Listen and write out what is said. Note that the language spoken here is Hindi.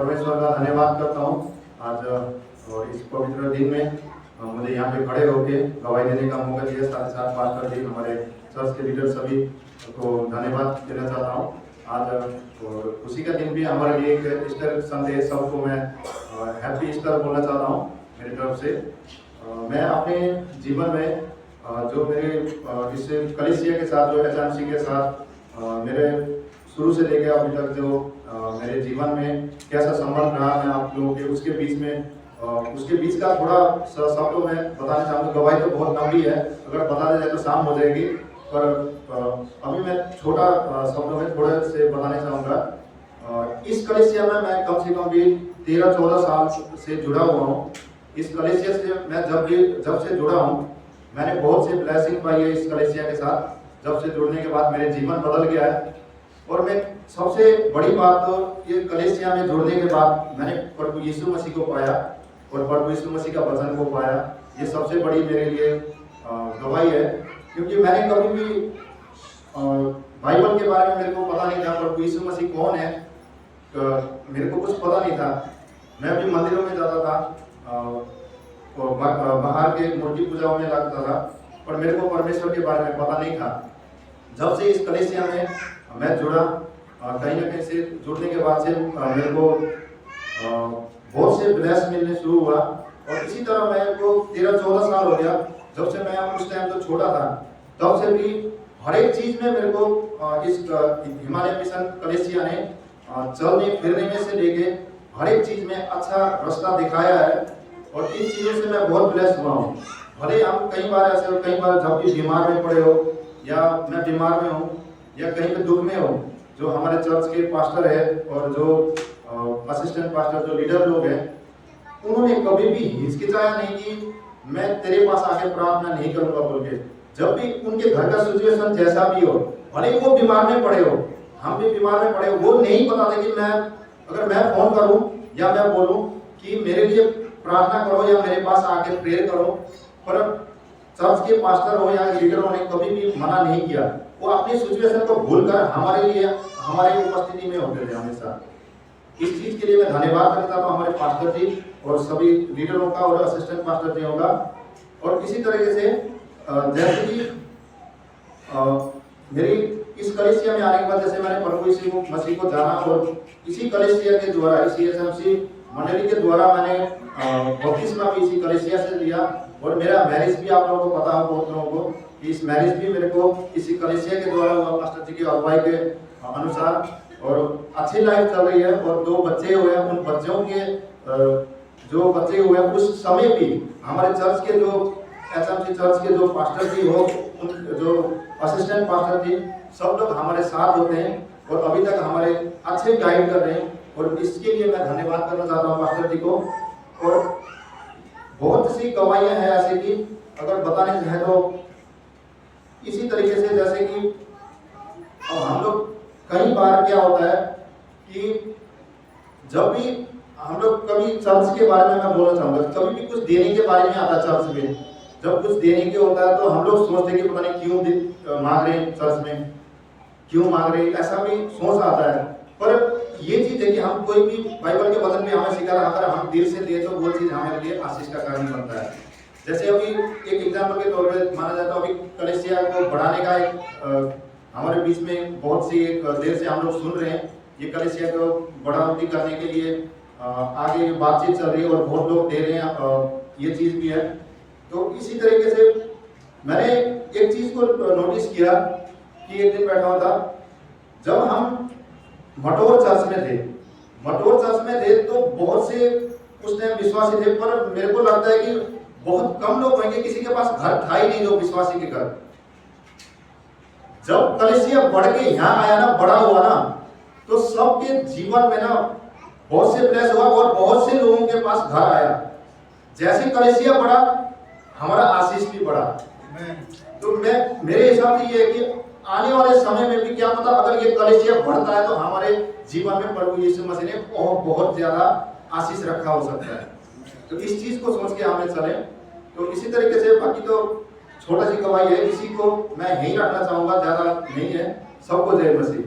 परमेश्वर का धन्यवाद करता हूँ आज और इस पवित्र दिन में मुझे यहाँ पे खड़े होकर गवाही देने का मौका दिया। साथ ही साथ पास्टर जी, हमारे चर्च के लीडर सभी को धन्यवाद देना चाहता हूँ। आज खुशी का दिन भी हमारे लिए एक ईस्टर संदेश, सबको मैं हैप्पी ईस्टर बोलना चाहता हूँ मेरी तरफ से। मैं अपने जीवन में जो मेरे इस कलीसिया के साथ, जो HMC के साथ मेरे शुरू से लेकर अभी तक जो मेरे जीवन में कैसा संबंध रहा, मैं आप लोगों के उसके बीच का थोड़ा शब्दों में बताना चाहूँगा। गवाही तो बहुत लंबी है, अगर बता जाए तो शाम हो जाएगी, पर अभी मैं छोटा शब्दों में थोड़े से बताना चाहूँगा। इस कलीसिया में मैं कम से कम भी 13-14 साल से जुड़ा हुआ हूँ। इस कलीसिया से मैं जब से जुड़ा हूँ, मैंने बहुत से ब्लेसिंग पाई है इस कलीसिया के साथ। जब से जुड़ने के बाद मेरे जीवन बदल गया है। और मैं सबसे बड़ी बात तो ये कलीसिया में जुड़ने के बाद मैंने प्रभु यीशु मसीह को पाया और प्रभु यीशु मसीह का वचन को पाया। ये सबसे बड़ी मेरे लिए गवाही है, क्योंकि मैंने कभी भी बाइबल के बारे में मेरे को पता नहीं था, प्रभु यीशु मसीह कौन है मेरे को कुछ पता नहीं था। मैं भी मंदिरों में जाता था और बाहर के मूर्ति पूजाओं में लगता था, पर मेरे को परमेश्वर के बारे में पता नहीं था। जब से इस कलीसिया में मैं जुड़ा, कहीं ना कहीं से जुड़ने के बाद से मेरे को बहुत से ब्लेस मिलने शुरू हुआ। और इसी तरह मेरे को 13-14 साल हो गया, जब से मैं उस टाइम तो छोटा था, तब से भी हर एक चीज में मेरे को इस हिमालय मिशन कलीसिया ने चलने फिरने में से लेके हर एक चीज में अच्छा रास्ता दिखाया है। और इन चीजों से मैं बहुत ब्लेस्ड हुआ हूँ। भले हम कई बार जब भी बीमार में पड़े हो, या मैं बीमार में हूँ, या कहीं पे दुख में हो, जो हमारे चर्च के पास्टर है और जो असिस्टेंट पास्टर, जो लीडर लोग हैं, उन्होंने कभी भी हिचकिचाया नहीं कि मैं तेरे पास आके प्रार्थना नहीं करूंगा बोल के। जब भी उनके घर का सिचुएशन जैसा भी हो, भले वो बीमार में पड़े हो, हम भी बीमार में पड़े हो, वो नहीं बताते कि अगर मैं फोन करूं या मैं बोलूं कि मेरे लिए प्रार्थना करो या मेरे पास आके प्रेयर करो, पर चर्च के पास्टर हो या लीडरों ने कभी भी मना नहीं किया। वो अपनी सिचुएशन को भूलकर हमारे लिए, हमारी उपस्थिति में होते थे हमेशा। इस चीज के लिए मैं धन्यवाद करता हूँ हमारे पास्टर जी और सभी लीडरों का और असिस्टेंट पास्टर जी होगा। और इसी तरीके से जैसे कि मेरी इस कलीसिया में आने के बाद, जैसे मैंने प्रभु यीशु मसीह को जाना और इसी कलीसिया के द्वारा, इसी HMC मंडली के द्वारा मैंने बपतिस्मा भी इसी कलीसिया से लिया। और मेरा मैरिज भी आप लोगों को पता हो, बहुत लोगों को, कि इस मैरिज भी मेरे को इसी कलीसिया के द्वारा हुआ, पास्टर जी की अगुवाई के अनुसार। और अच्छी लाइफ चल रही है और 2 बच्चे हुए हैं। उन बच्चों के जो बच्चे हुए हैं, उस समय भी हमारे चर्च के जो HMC चर्च के जो पास्टर जी हो, जो असिस्टेंट पास्टर जी, सब लोग हमारे साथ होते हैं और अभी तक हमारे अच्छे गाइड कर रहे हैं। और इसके लिए मैं धन्यवाद करना चाहता हूँ पास्टर जी को। और बहुत सी गवाहियां हैं ऐसे कि अगर बताने चाहे तो इसी तरीके से, जैसे कि हम लोग कई बार क्या होता है कि जब भी हम लोग कभी चर्च के बारे में मैं बोलना चाहूंगा, कभी भी कुछ देने के बारे में आता है चर्च में, जब कुछ देने के होता है तो हम लोग सोचते हैं कि पता नहीं क्यों मांग रहे हैं चर्च में, क्यों मांग रहे हैं, ऐसा भी सोच आता है। पर ये चीज है कि हम कोई भी बाइबल के वचन में हमें सिखा रहा, अगर हम दिल से दे तो वो चीज हमारे लिए आशीष का कारण बनता है। जैसे अभी एक एग्जाम्पल के तौर पे माना जाता है, अभी कलीसिया को बढ़ाने का एक हमारे बीच में बहुत सी देर से हम लोग सुन रहे हैं, ये कलीसिया को बढ़ावती करने के लिए आगे बातचीत चल रही है और बहुत लोग दे रहे हैं, ये चीज भी है। तो इसी तरीके से मैंने एक चीज को नोटिस किया कि एक दिन बैठा हुआ था, जब हम मटोर चर्च में थे तो बहुत से उस टाइम विश्वासी थे, पर मेरे को लगता है कि बहुत कम लोग होंगे, किसी के पास घर था ही नहीं जो विश्वासी के घर। जब कलीसिया बढ़ के यहाँ आया ना, बड़ा हुआ ना, तो सबके जीवन में ना बहुत से ब्लेस हुआ और बहुत से लोगों के पास घर आया। जैसे कलीसिया बढ़ा, हमारा आशीष भी बढ़ा। तो मेरे हिसाब से ये है कि आने वाले समय में भी क्या पता, अगर ये कलीसिया बढ़ता है तो हमारे जीवन में प्रभु यीशु मसीह ने बहुत ज्यादा आशीष रखा हो सकता है। तो इस चीज को सोच के हमें चले। तो इसी तरीके से बाकी तो छोटा सी गवाही है, इसी को मैं यहीं रखना चाहूंगा, ज्यादा नहीं है। सबको जय मसीह।